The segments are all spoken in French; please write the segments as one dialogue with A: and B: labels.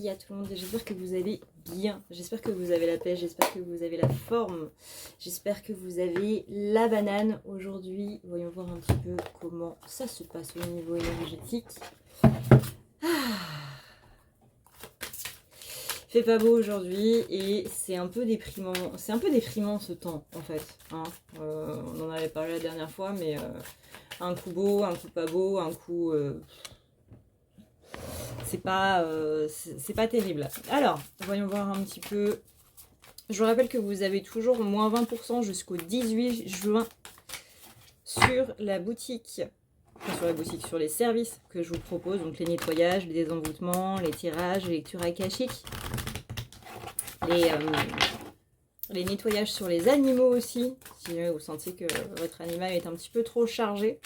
A: l'après-midi à tout le monde, j'espère que vous allez bien, j'espère que vous avez la pêche, j'espère que vous avez la forme, j'espère que vous avez la banane aujourd'hui. Voyons voir un petit peu comment ça se passe au niveau énergétique. Il fait pas beau aujourd'hui et c'est un peu déprimant, ce temps en fait. Hein. On en avait parlé la dernière fois, mais un coup beau, un coup pas beau, un coup... c'est pas terrible. Alors, voyons voir un petit peu. Je vous rappelle que vous avez toujours moins 20% jusqu'au 18 juin sur la boutique. Sur les services que je vous propose. Donc les nettoyages, les désenvoûtements, les tirages, les lectures akashiques. Les nettoyages sur les animaux aussi. Si vous sentez que votre animal est un petit peu trop chargé.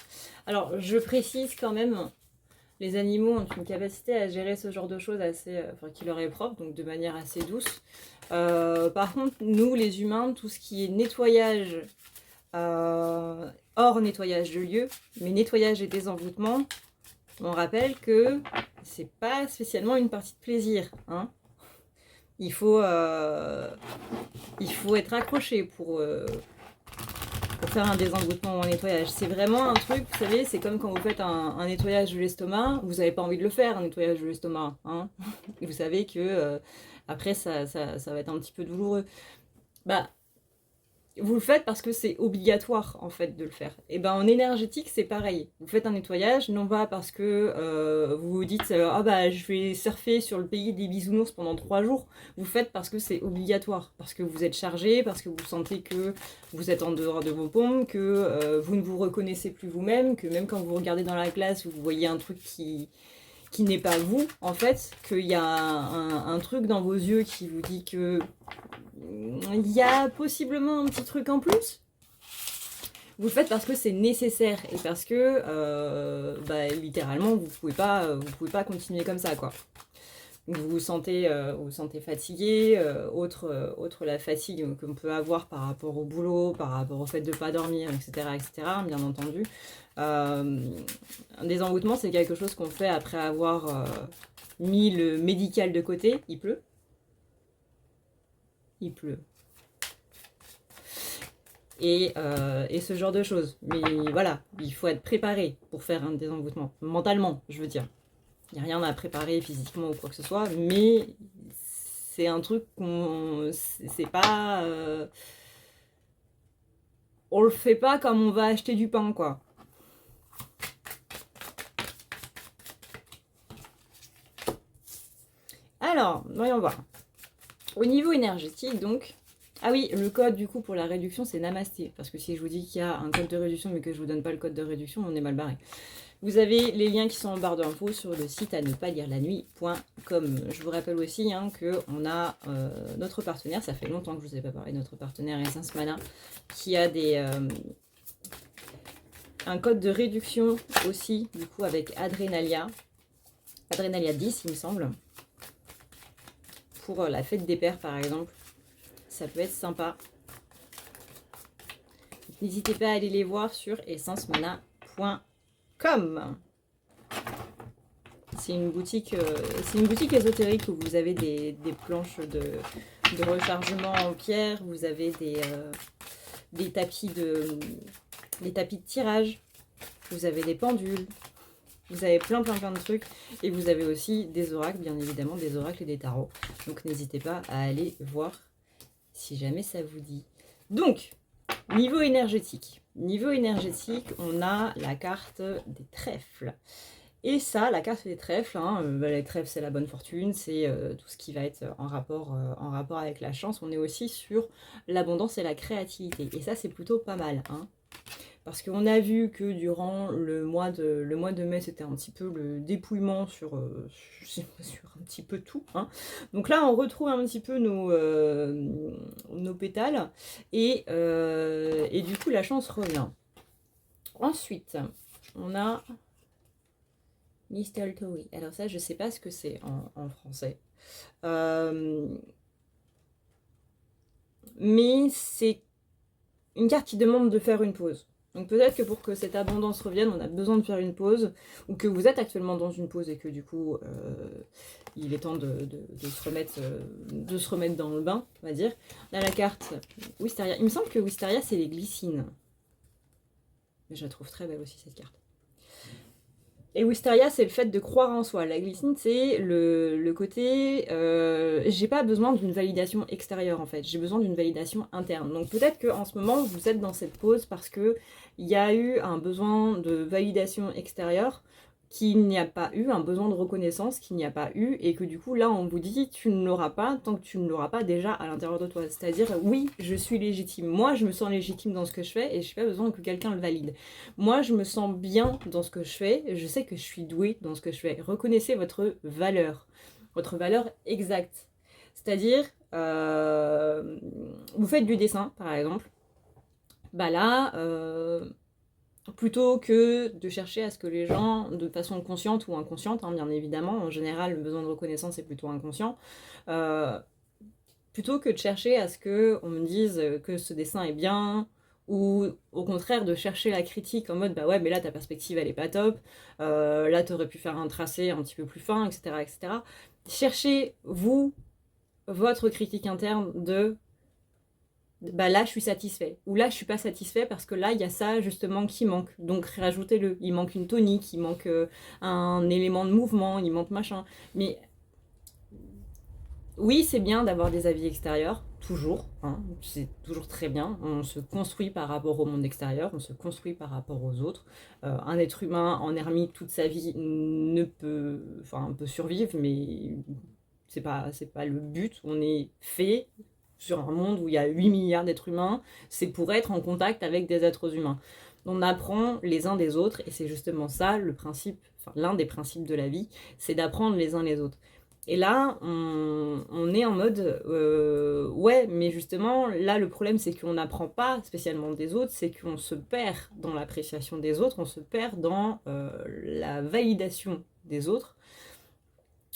A: Alors, je précise quand même... Les animaux ont une capacité à gérer ce genre de choses assez, qui leur est propre, donc de manière assez douce. Par contre, nous, les humains, tout ce qui est nettoyage, hors nettoyage de lieu, mais nettoyage et désenvoûtement, on rappelle que c'est pas spécialement une partie de plaisir. Hein. Il faut être accroché pour faire un désenvoûtement ou un nettoyage. C'est vraiment un truc, vous savez, c'est comme quand vous faites un nettoyage de l'estomac, vous n'avez pas envie de le faire, un nettoyage de l'estomac. Hein. Vous savez que après, ça va être un petit peu douloureux. Bah, vous le faites parce que c'est obligatoire, en fait, de le faire. Et ben en énergétique, c'est pareil. Vous faites un nettoyage, non pas parce que vous vous dites « Ah bah, je vais surfer sur le pays des bisounours pendant 3 jours ». Vous faites parce que c'est obligatoire, parce que vous êtes chargé, parce que vous sentez que vous êtes en dehors de vos pompes, que vous ne vous reconnaissez plus vous-même, que même quand vous regardez dans la glace, vous voyez un truc qui n'est pas vous, en fait, qu'il y a un truc dans vos yeux qui vous dit que il y a possiblement un petit truc en plus. Vous le faites parce que c'est nécessaire et parce que littéralement vous pouvez pas continuer comme ça quoi. Vous vous sentez fatigué, autre la fatigue qu'on peut avoir par rapport au boulot, par rapport au fait de ne pas dormir, etc., bien entendu. Un désenvoûtement, c'est quelque chose qu'on fait après avoir mis le médical de côté. Il pleut. Et ce genre de choses. Mais voilà, il faut être préparé pour faire un désenvoûtement. Mentalement, je veux dire. Il n'y a rien à préparer physiquement ou quoi que ce soit, mais c'est un truc qu'on... C'est pas... on le fait pas comme on va acheter du pain, quoi. Alors, voyons voir. Au niveau énergétique, donc... Ah oui, le code du coup pour la réduction c'est Namasté. Parce que si je vous dis qu'il y a un code de réduction mais que je vous donne pas le code de réduction, on est mal barré. Vous avez les liens qui sont en barre d'infos sur le site à ne pas lire la nuit.com. Je vous rappelle aussi qu'on a notre partenaire, ça fait longtemps que je ne vous ai pas parlé, notre partenaire Essence Mana, qui a un code de réduction aussi, du coup avec Adrenalia 10 il me semble, pour la fête des pères par exemple. Ça peut être sympa. N'hésitez pas à aller les voir sur essencemana.com. C'est une boutique ésotérique où vous avez des planches de rechargement en pierre, vous avez des tapis de tirage, vous avez des pendules, vous avez plein de trucs et vous avez aussi des oracles, bien évidemment, des oracles et des tarots. Donc n'hésitez pas à aller voir si jamais ça vous dit. Donc, niveau énergétique, on a la carte des trèfles. Et ça, la carte des trèfles, les trèfles c'est la bonne fortune, c'est tout ce qui va être en rapport avec la chance. On est aussi sur l'abondance et la créativité. Et ça c'est plutôt pas mal. Hein. Parce qu'on a vu que durant le mois de mai, c'était un petit peu le dépouillement sur un petit peu tout. Hein. Donc là, on retrouve un petit peu nos pétales. Et du coup, la chance revient. Ensuite, on a... Mistletoe. Alors ça, je sais pas ce que c'est en français. Mais c'est une carte qui demande de faire une pause. Donc peut-être que pour que cette abondance revienne, on a besoin de faire une pause, ou que vous êtes actuellement dans une pause et que du coup, il est temps de se remettre dans le bain, on va dire. On a la carte Wisteria. Il me semble que Wisteria, c'est les glycines. Mais je la trouve très belle aussi, cette carte. Et Wisteria, c'est le fait de croire en soi. La glycine, c'est le côté... j'ai pas besoin d'une validation extérieure, en fait. J'ai besoin d'une validation interne. Donc peut-être qu'en ce moment, vous êtes dans cette pause parce qu'il y a eu un besoin de validation extérieure qu'il n'y a pas eu, un besoin de reconnaissance qu'il n'y a pas eu, et que du coup, là, on vous dit, tu ne l'auras pas tant que tu ne l'auras pas déjà à l'intérieur de toi. C'est-à-dire, oui, je suis légitime. Moi, je me sens légitime dans ce que je fais, et je n'ai pas besoin que quelqu'un le valide. Moi, je me sens bien dans ce que je fais, je sais que je suis douée dans ce que je fais. Reconnaissez votre valeur exacte. C'est-à-dire, vous faites du dessin, par exemple, bah là... plutôt que de chercher à ce que les gens, de façon consciente ou inconsciente, hein, bien évidemment, en général, le besoin de reconnaissance est plutôt inconscient, plutôt que de chercher à ce qu'on me dise que ce dessin est bien, ou au contraire de chercher la critique en mode bah ouais mais là ta perspective elle est pas top, là t'aurais pu faire un tracé un petit peu plus fin, etc. etc. Cherchez vous votre critique interne de bah là je suis satisfait, ou là je suis pas satisfait parce que là il y a ça justement qui manque, donc rajoutez-le, il manque une tonique, il manque un élément de mouvement, il manque machin, mais oui c'est bien d'avoir des avis extérieurs, toujours, hein, c'est toujours très bien, on se construit par rapport au monde extérieur, on se construit par rapport aux autres, un être humain en ermite toute sa vie ne peut, enfin peut survivre, mais c'est pas le but, on est fait sur un monde où il y a 8 milliards d'êtres humains, c'est pour être en contact avec des êtres humains. On apprend les uns des autres, et c'est justement ça le principe, enfin l'un des principes de la vie, c'est d'apprendre les uns les autres. Et là, on est en mode, ouais, mais justement, là, le problème, c'est qu'on n'apprend pas spécialement des autres, c'est qu'on se perd dans l'appréciation des autres, on se perd dans la validation des autres,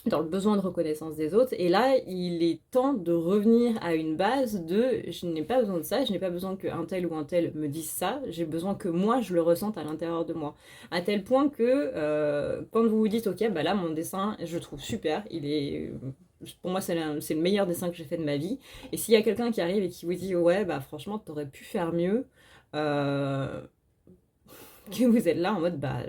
A: dans le besoin de reconnaissance des autres, et là il est temps de revenir à une base de je n'ai pas besoin de ça, je n'ai pas besoin qu'un tel ou un tel me dise ça, j'ai besoin que moi je le ressente à l'intérieur de moi, à tel point que quand vous vous dites ok bah là mon dessin je le trouve super, il est pour moi c'est le meilleur dessin que j'ai fait de ma vie, et s'il y a quelqu'un qui arrive et qui vous dit ouais bah franchement t'aurais pu faire mieux, que vous êtes là en mode bah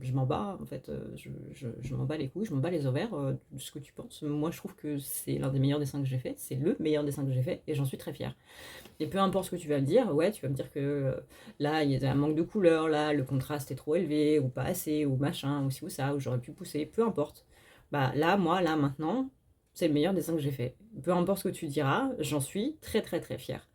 A: je m'en bats en fait, je m'en bats les couilles, je m'en bats les ovaires de ce que tu penses. Moi je trouve que c'est l'un des meilleurs dessins que j'ai fait, c'est le meilleur dessin que j'ai fait et j'en suis très fière. Et peu importe ce que tu vas me dire, ouais tu vas me dire que là il y a un manque de couleur, là le contraste est trop élevé ou pas assez ou machin ou ci ou ça ou j'aurais pu pousser, peu importe. Bah là moi là maintenant c'est le meilleur dessin que j'ai fait. Peu importe ce que tu diras, j'en suis très très très fière.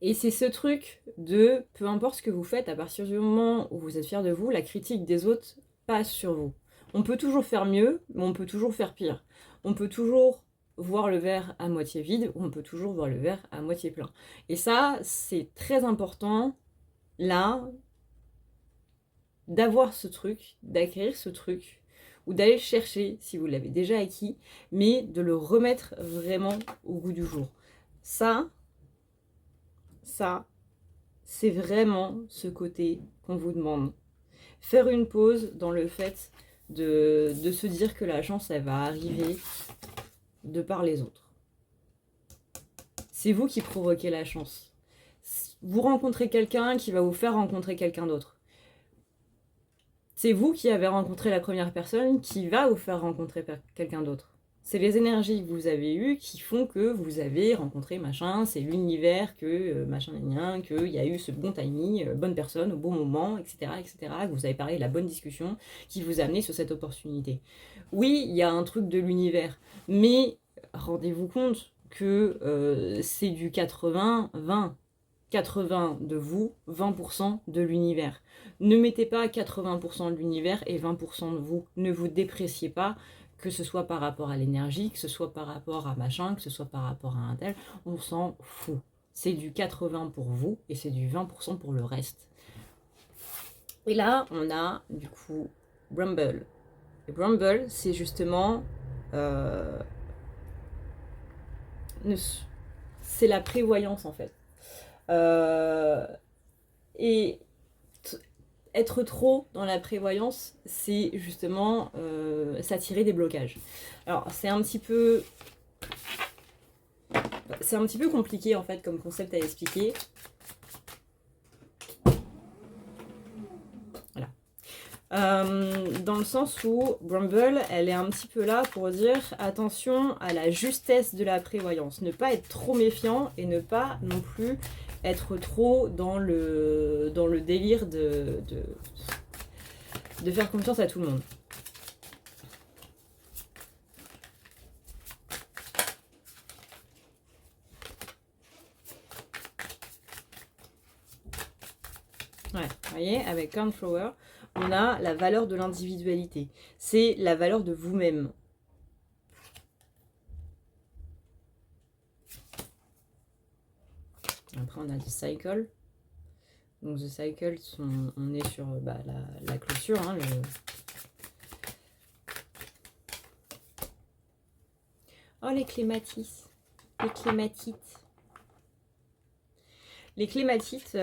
A: Et c'est ce truc de, peu importe ce que vous faites, à partir du moment où vous êtes fier de vous, la critique des autres passe sur vous. On peut toujours faire mieux, mais on peut toujours faire pire. On peut toujours voir le verre à moitié vide, ou on peut toujours voir le verre à moitié plein. Et ça, c'est très important, là, d'avoir ce truc, d'acquérir ce truc, ou d'aller le chercher si vous l'avez déjà acquis, mais de le remettre vraiment au goût du jour. Ça, c'est vraiment ce côté qu'on vous demande. Faire une pause dans le fait de se dire que la chance, elle va arriver de par les autres. C'est vous qui provoquez la chance. Vous rencontrez quelqu'un qui va vous faire rencontrer quelqu'un d'autre. C'est vous qui avez rencontré la première personne qui va vous faire rencontrer quelqu'un d'autre. C'est les énergies que vous avez eues qui font que vous avez rencontré machin, c'est l'univers que machin, qu'il y a eu ce bon timing, bonne personne au bon moment, etc., etc., que vous avez parlé de la bonne discussion qui vous a amené sur cette opportunité. Oui, il y a un truc de l'univers, mais rendez-vous compte que c'est du 80-20. 80 de vous, 20% de l'univers. Ne mettez pas 80% de l'univers et 20% de vous. Ne vous dépréciez pas, que ce soit par rapport à l'énergie, que ce soit par rapport à machin, que ce soit par rapport à un tel, on s'en fout. C'est du 80 pour vous et c'est du 20% pour le reste. Et là, on a du coup Bramble. Et Bramble, c'est justement... c'est la prévoyance en fait. Et être trop dans la prévoyance, c'est justement s'attirer des blocages. Alors c'est un petit peu compliqué en fait comme concept à expliquer. Voilà. Dans le sens où Bramble, elle est un petit peu là pour dire attention à la justesse de la prévoyance. Ne pas être trop méfiant et ne pas non plus être trop dans le délire de faire confiance à tout le monde. Ouais, vous voyez, avec Cornflower, on a la valeur de l'individualité. C'est la valeur de vous-même. Après, on a The Cycle. Donc, The Cycle, on est sur la clôture. Hein, Oh, les clématis. Les clématites. Les clématites...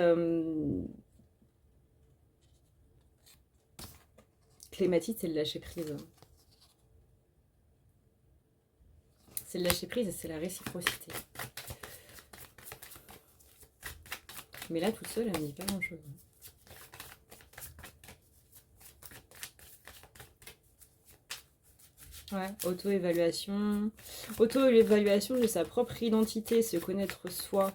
A: Clématite, c'est le lâcher prise. C'est le lâcher prise et c'est la réciprocité. Mais là, toute seule, elle me dit pas grand-chose. Ouais, auto-évaluation. Auto-évaluation de sa propre identité, se connaître soi.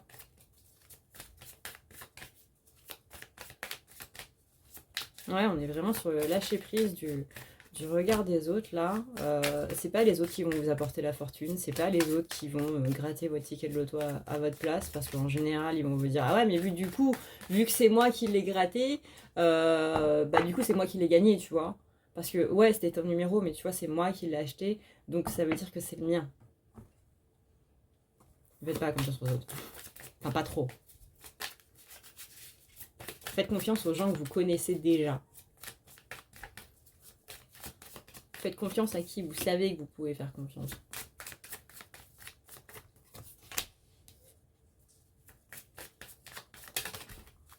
A: Ouais, on est vraiment sur le lâcher-prise du regard des autres, là. C'est pas les autres qui vont vous apporter la fortune, c'est pas les autres qui vont gratter votre ticket de loto à votre place, parce qu'en général, ils vont vous dire « Ah ouais, mais vu que c'est moi qui l'ai gratté, du coup, c'est moi qui l'ai gagné, tu vois. » Parce que, ouais, c'était ton numéro, mais tu vois, c'est moi qui l'ai acheté, donc ça veut dire que c'est le mien. Ne faites pas confiance aux autres. Enfin, pas trop. Faites confiance aux gens que vous connaissez déjà. Faites confiance à qui vous savez que vous pouvez faire confiance.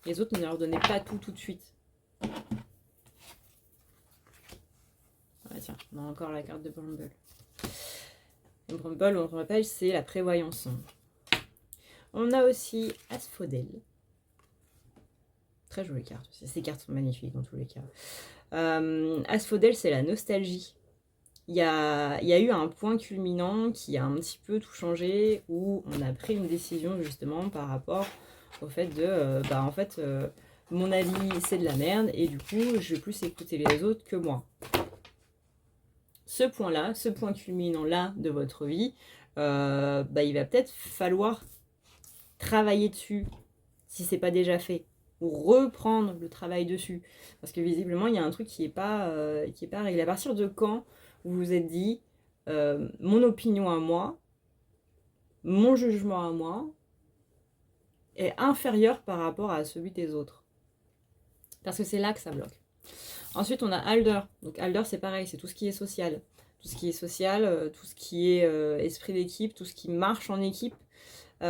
A: Les autres, ne leur donnez pas tout de suite. Ah, tiens, on a encore la carte de Bramble. Bramble, on rappelle, c'est la prévoyance. On a aussi Asphodel. Très jolie carte aussi. Ces cartes sont magnifiques dans tous les cas. Asphodel, c'est la nostalgie. Il y a eu un point culminant qui a un petit peu tout changé, où on a pris une décision justement par rapport au fait de, mon avis c'est de la merde, et du coup je vais plus écouter les autres que moi. Ce point-là, ce point culminant-là de votre vie, il va peut-être falloir travailler dessus, si c'est pas déjà fait, ou reprendre le travail dessus, parce que visiblement il y a un truc qui est pas réglé. À partir de quand vous vous êtes dit mon opinion à moi, mon jugement à moi est inférieur par rapport à celui des autres, parce que c'est là que ça bloque. Ensuite on a Alder. Donc Alder, c'est pareil, c'est tout ce qui est social, tout ce qui est esprit d'équipe, tout ce qui marche en équipe, tout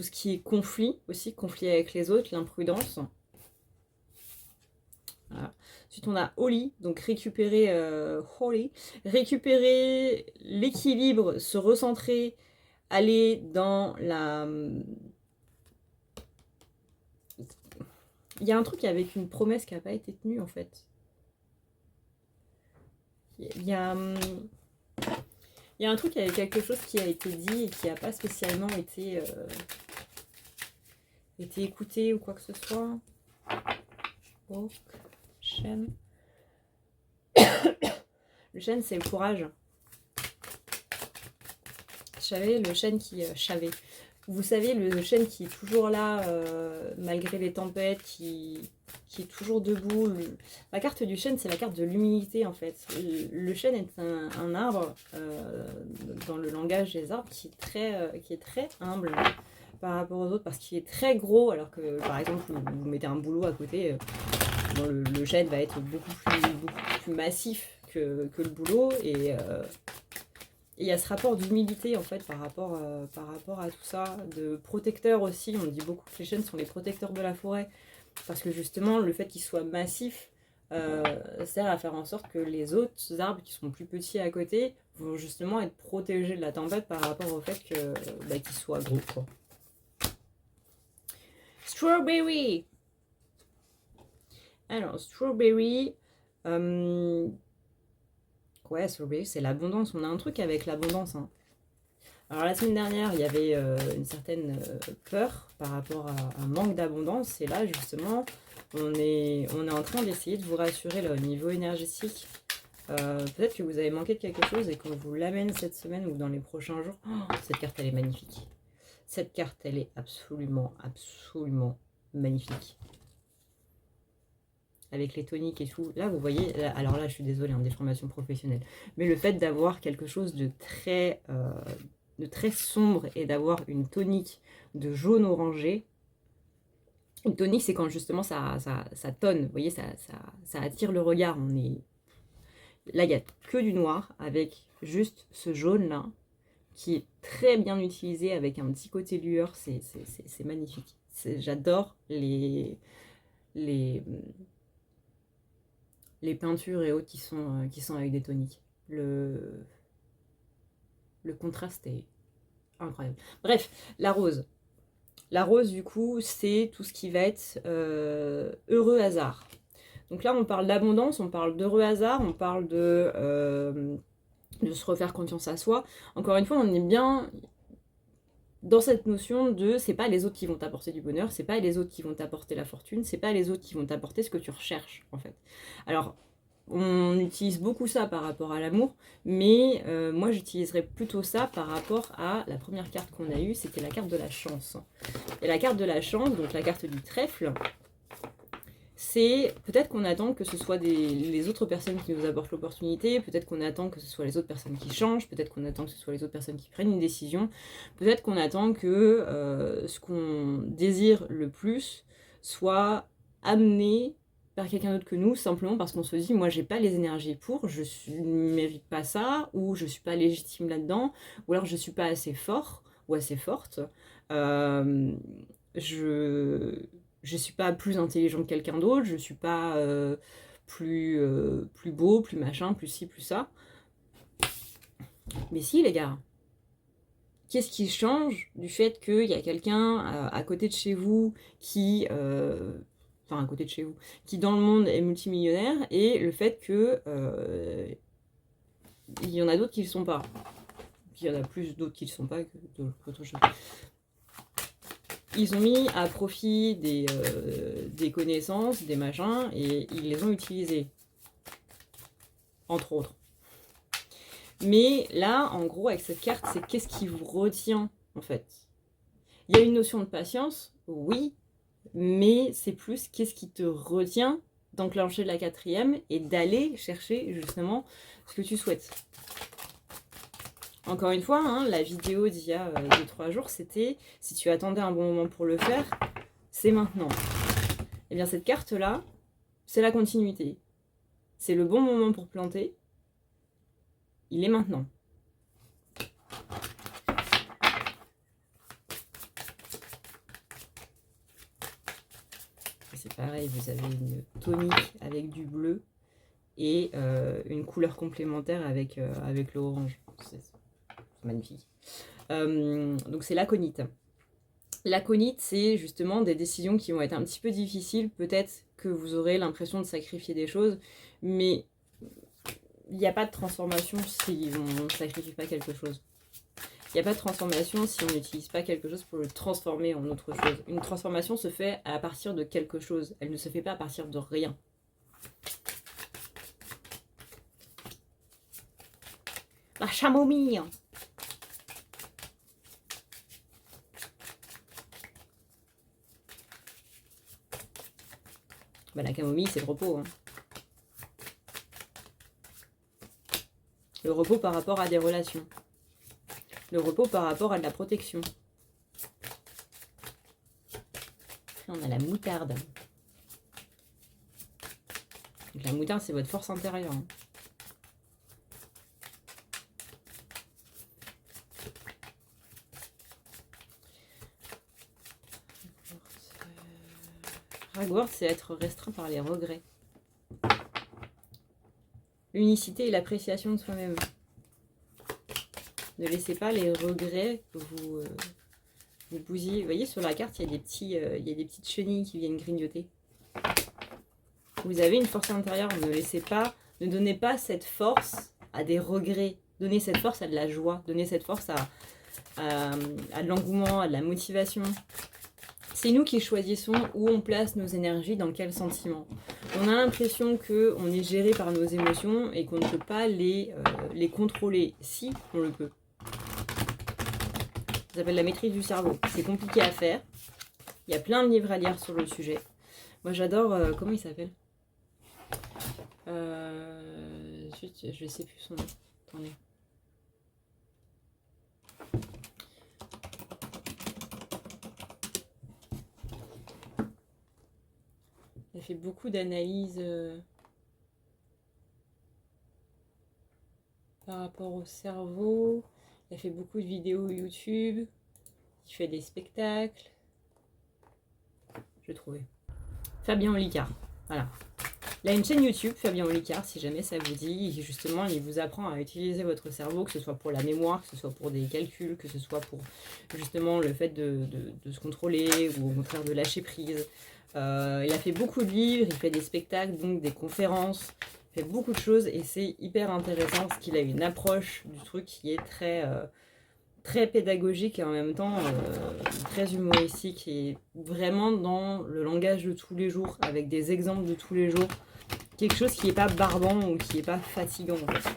A: ce qui est conflit aussi, conflit avec les autres, l'imprudence. Voilà. Ensuite, on a Holly, donc récupérer l'équilibre, se recentrer, aller dans la... Il y a un truc avec une promesse qui n'a pas été tenue, en fait. Il y a un truc avec quelque chose qui a été dit et qui n'a pas spécialement été écouté ou quoi que ce soit. Oh, chêne. Le chêne, c'est le courage. Savez, le chêne qui chavait. Vous savez, le chêne qui est toujours là, malgré les tempêtes, qui est toujours debout. La carte du chêne, c'est la carte de l'humilité, en fait. Le chêne est un arbre, dans le langage des arbres, qui est très humble par rapport aux autres, parce qu'il est très gros, alors que, par exemple, vous mettez un bouleau à côté, le chêne va être beaucoup plus massif que le bouleau, et il y a ce rapport d'humilité en fait par rapport à tout ça, de protecteurs aussi. On dit beaucoup que les chênes sont les protecteurs de la forêt, Parce que justement, le fait qu'il soit massif sert à faire en sorte que les autres arbres qui sont plus petits à côté vont justement être protégés de la tempête par rapport au fait que qu'ils soient gros, quoi. Strawberry. Alors, strawberry. Ouais, strawberry, c'est l'abondance. On a un truc avec l'abondance, hein. Alors la semaine dernière, il y avait une certaine peur par rapport à un manque d'abondance. Et là, justement, on est en train d'essayer de vous rassurer là, au niveau énergétique. Peut-être que vous avez manqué de quelque chose et qu'on vous l'amène cette semaine ou dans les prochains jours. Oh, cette carte, elle est magnifique. Cette carte, elle est absolument, absolument magnifique. Avec les toniques et tout. Là, vous voyez, là, alors là, je suis désolée, hein, des formations professionnelles. Mais le fait d'avoir quelque chose de très sombre et d'avoir une tonique de jaune orangé. Une tonique, c'est quand justement ça tonne, vous voyez, ça attire le regard. Là, il n'y a que du noir avec juste ce jaune-là qui est très bien utilisé avec un petit côté lueur. C'est magnifique. J'adore les peintures et autres qui sont avec des toniques. Le contraste est incroyable. Bref, la rose. La rose, du coup, c'est tout ce qui va être heureux hasard. Donc là, on parle d'abondance, on parle d'heureux hasard, on parle de se refaire confiance à soi. Encore une fois, on est bien dans cette notion de c'est pas les autres qui vont t'apporter du bonheur, c'est pas les autres qui vont t'apporter la fortune, c'est pas les autres qui vont t'apporter ce que tu recherches, en fait. Alors, on utilise beaucoup ça par rapport à l'amour, mais moi j'utiliserais plutôt ça par rapport à la première carte qu'on a eue, c'était la carte de la chance. Et la carte de la chance, donc la carte du trèfle, c'est peut-être qu'on attend que ce soit les autres personnes qui nous apportent l'opportunité, peut-être qu'on attend que ce soit les autres personnes qui changent, peut-être qu'on attend que ce soit les autres personnes qui prennent une décision, peut-être qu'on attend que ce qu'on désire le plus soit amené par quelqu'un d'autre que nous, simplement parce qu'on se dit, moi j'ai pas les énergies pour, je ne mérite pas ça, ou je suis pas légitime là-dedans, ou alors je suis pas assez fort, ou assez forte, je suis pas plus intelligent que quelqu'un d'autre, je suis pas plus beau, plus machin, plus ci, plus ça. Mais si, les gars, qu'est-ce qui change du fait qu'il y a quelqu'un à côté de chez vous qui... enfin, à côté de chez vous, qui dans le monde est multimillionnaire, et le fait que il y en a d'autres qui ne le sont pas. Il y en a plus d'autres qui ne le sont pas que d'autres choses. Ils ont mis à profit des connaissances, des machins, et ils les ont utilisées. Entre autres. Mais là, en gros, avec cette carte, c'est qu'est-ce qui vous retient, en fait. Il y a une notion de patience, oui, mais c'est plus qu'est-ce qui te retient d'enclencher la quatrième et d'aller chercher, justement, ce que tu souhaites. Encore une fois, hein, la vidéo d'il y a 2-3 jours, c'était si tu attendais un bon moment pour le faire, c'est maintenant. Et bien cette carte-là, c'est la continuité. C'est le bon moment pour planter. Il est maintenant. C'est pareil, vous avez une tonique avec du bleu et une couleur complémentaire avec l'orange. C'est magnifique. Donc c'est l'aconite. L'aconite, c'est justement des décisions qui vont être un petit peu difficiles. Peut-être que vous aurez l'impression de sacrifier des choses, mais il n'y a pas de transformation si on ne sacrifie pas quelque chose. Il n'y a pas de transformation si on n'utilise pas quelque chose pour le transformer en autre chose. Une transformation se fait à partir de quelque chose. Elle ne se fait pas à partir de rien. La chamomille. Bah, la camomille, c'est le repos. Hein. Le repos par rapport à des relations. Le repos par rapport à de la protection. On a la moutarde. Donc, la moutarde, c'est votre force intérieure. Hein. Hogwarts, c'est être restreint par les regrets. L'unicité et l'appréciation de soi-même. Ne laissez pas les regrets vous bousiller. Vous voyez, sur la carte, il y a des petites chenilles qui viennent grignoter. Vous avez une force intérieure. Ne donnez pas cette force à des regrets. Donnez cette force à de la joie. Donnez cette force à de l'engouement, à de la motivation. C'est nous qui choisissons où on place nos énergies, dans quel sentiment. On a l'impression qu'on est géré par nos émotions et qu'on ne peut pas les contrôler. Si, on le peut. Ça s'appelle la maîtrise du cerveau. C'est compliqué à faire. Il y a plein de livres à lire sur le sujet. Moi j'adore... comment il s'appelle je ne sais plus son nom. Attendez. Il a fait beaucoup d'analyses par rapport au cerveau. Il a fait beaucoup de vidéos YouTube. Il fait des spectacles. Je trouvais. Fabien Olicard. Voilà. Il a une chaîne YouTube, Fabien Olicard, si jamais ça vous dit. Justement, il vous apprend à utiliser votre cerveau, que ce soit pour la mémoire, que ce soit pour des calculs, que ce soit pour justement le fait de se contrôler ou au contraire de lâcher prise. Il a fait beaucoup de livres, il fait des spectacles, donc des conférences. Il fait beaucoup de choses et c'est hyper intéressant parce qu'il a une approche du truc qui est très pédagogique et en même temps très humoristique et vraiment dans le langage de tous les jours, avec des exemples de tous les jours. Quelque chose qui n'est pas barbant ou qui n'est pas fatigant en fait.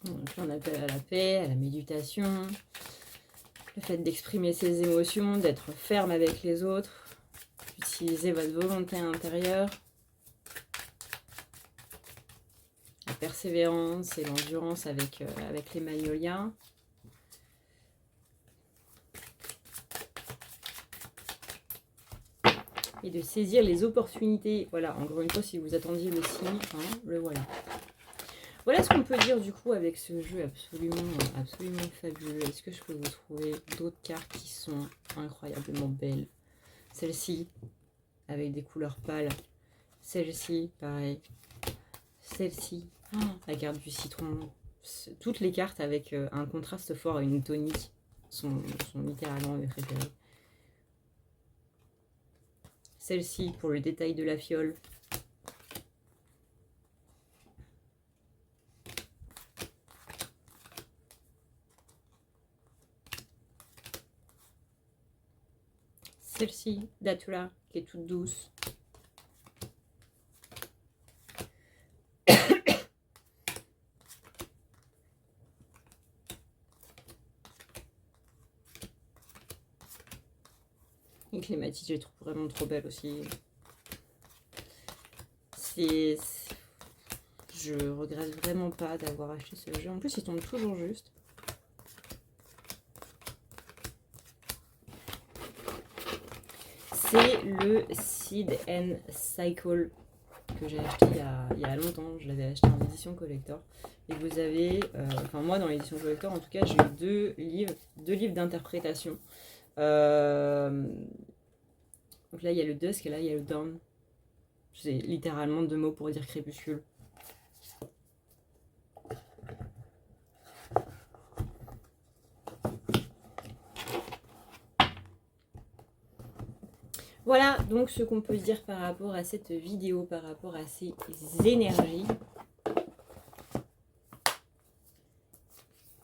A: Donc là, on appelle à la paix, à la méditation, le fait d'exprimer ses émotions, d'être ferme avec les autres, d'utiliser votre volonté intérieure, la persévérance et l'endurance avec les Magnoliens. Et de saisir les opportunités. Voilà, encore une fois, si vous attendiez le signe, hein, le voilà. Voilà ce qu'on peut dire du coup avec ce jeu absolument fabuleux. Est-ce que je peux vous trouver d'autres cartes qui sont incroyablement belles? Celle-ci, avec des couleurs pâles. Celle-ci, pareil. Celle-ci, la carte du citron. Toutes les cartes avec un contraste fort et une tonique sont littéralement mes préférées. Celle-ci, pour le détail de la fiole. Celle-ci, Datura, qui est toute douce. Et Clématite, je les trouve vraiment trop belle aussi. Je regrette vraiment pas d'avoir acheté ce jeu. En plus, il tombe toujours juste. C'est le Seed and Cycle que j'ai acheté il y a longtemps. Je l'avais acheté en édition collector. Et vous avez, enfin moi dans l'édition collector en tout cas, j'ai eu deux livres d'interprétation. Donc là il y a le Dusk et là il y a le Dawn. C'est littéralement 2 mots pour dire crépuscule. Voilà donc ce qu'on peut dire par rapport à cette vidéo, par rapport à ces énergies.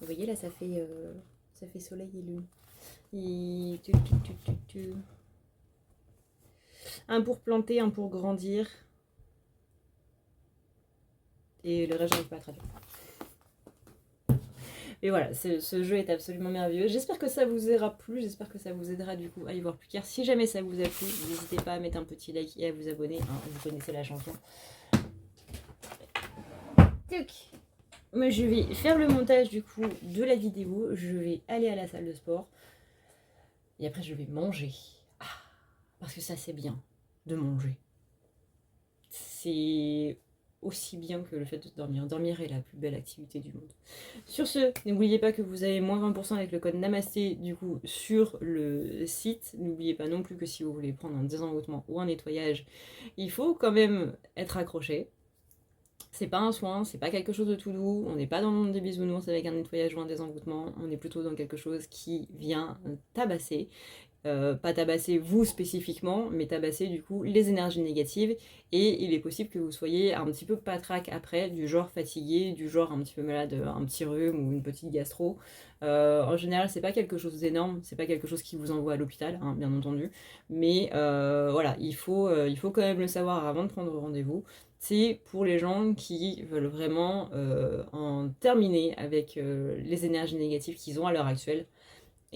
A: Vous voyez là, ça fait soleil et lune. Un pour planter, un pour grandir. Et le reste, j'arrive pas à traduire. Et voilà, ce jeu est absolument merveilleux. J'espère que ça vous aura plu. J'espère que ça vous aidera du coup à y voir plus clair. Si jamais ça vous a plu, n'hésitez pas à mettre un petit like et à vous abonner. Hein, vous connaissez la chanson. Mais je vais faire le montage du coup de la vidéo. Je vais aller à la salle de sport. Et après, je vais manger. Parce que ça, c'est bien. de manger. C'est aussi bien que le fait de dormir. Dormir est la plus belle activité du monde. Sur ce, n'oubliez pas que vous avez moins 20% avec le code Namasté du coup sur le site. N'oubliez pas non plus que si vous voulez prendre un désenvoûtement ou un nettoyage, il faut quand même être accroché. C'est pas un soin, c'est pas quelque chose de tout doux, on n'est pas dans le monde des bisounours avec un nettoyage ou un désenvoûtement, on est plutôt dans quelque chose qui vient tabasser. Pas tabasser vous spécifiquement, mais tabasser du coup les énergies négatives, et il est possible que vous soyez un petit peu patraque après, du genre fatigué, du genre un petit peu malade, un petit rhume ou une petite gastro. En général, c'est pas quelque chose d'énorme, c'est pas quelque chose qui vous envoie à l'hôpital, hein, bien entendu, mais voilà, il faut quand même le savoir avant de prendre rendez-vous. C'est pour les gens qui veulent vraiment en terminer avec les énergies négatives qu'ils ont à l'heure actuelle,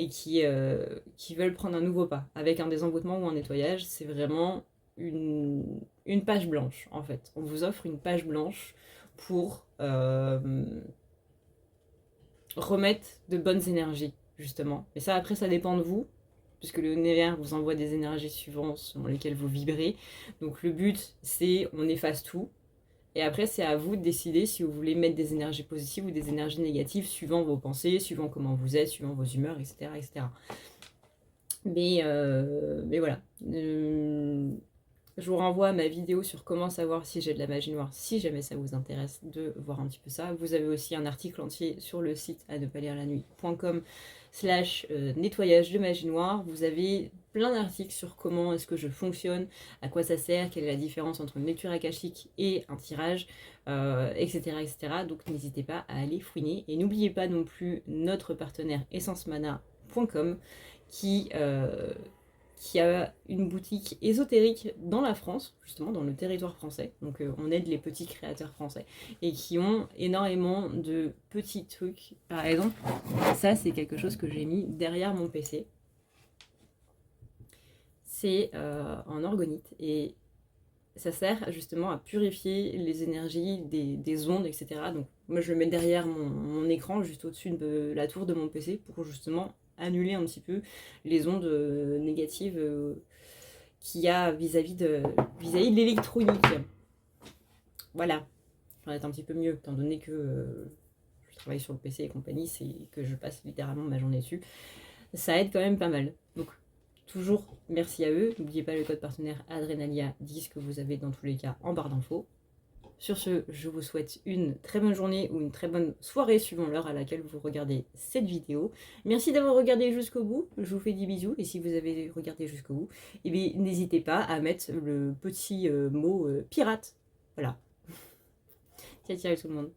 A: et qui veulent prendre un nouveau pas. Avec un désenvoûtement ou un nettoyage, c'est vraiment une page blanche, en fait. On vous offre une page blanche pour remettre de bonnes énergies, justement. Mais ça, après, ça dépend de vous, puisque le univers vous envoie des énergies suivantes selon lesquelles vous vibrez. Donc le but, c'est on efface tout. Et après, c'est à vous de décider si vous voulez mettre des énergies positives ou des énergies négatives, suivant vos pensées, suivant comment vous êtes, suivant vos humeurs, etc. etc. Mais voilà. Je vous renvoie à ma vidéo sur comment savoir si j'ai de la magie noire, si jamais ça vous intéresse de voir un petit peu ça. Vous avez aussi un article entier sur le site à ne pas lire la nuit.com/nettoyage de magie noire. Vous avez plein d'articles sur comment est-ce que je fonctionne, à quoi ça sert, quelle est la différence entre une lecture akashique et un tirage, etc., etc. Donc n'hésitez pas à aller fouiner. Et n'oubliez pas non plus notre partenaire essencemana.com qui a une boutique ésotérique dans la France, justement dans le territoire français. Donc on aide les petits créateurs français et qui ont énormément de petits trucs. Par exemple, ça c'est quelque chose que j'ai mis derrière mon PC. C'est en organite et ça sert justement à purifier les énergies des ondes, etc. Donc moi je le mets derrière mon écran, juste au-dessus de la tour de mon PC pour justement annuler un petit peu les ondes négatives qu'il y a vis-à-vis de l'électronique. Voilà, ça va être un petit peu mieux, étant donné que je travaille sur le PC et compagnie, c'est que je passe littéralement ma journée dessus. Ça aide quand même pas mal. Donc, toujours merci à eux. N'oubliez pas le code partenaire Adrenalia 10 que vous avez dans tous les cas en barre d'infos. Sur ce, je vous souhaite une très bonne journée ou une très bonne soirée suivant l'heure à laquelle vous regardez cette vidéo. Merci d'avoir regardé jusqu'au bout. Je vous fais des bisous. Et si vous avez regardé jusqu'au bout, eh bien, n'hésitez pas à mettre le petit mot pirate. Voilà. Ciao, ciao tout le monde.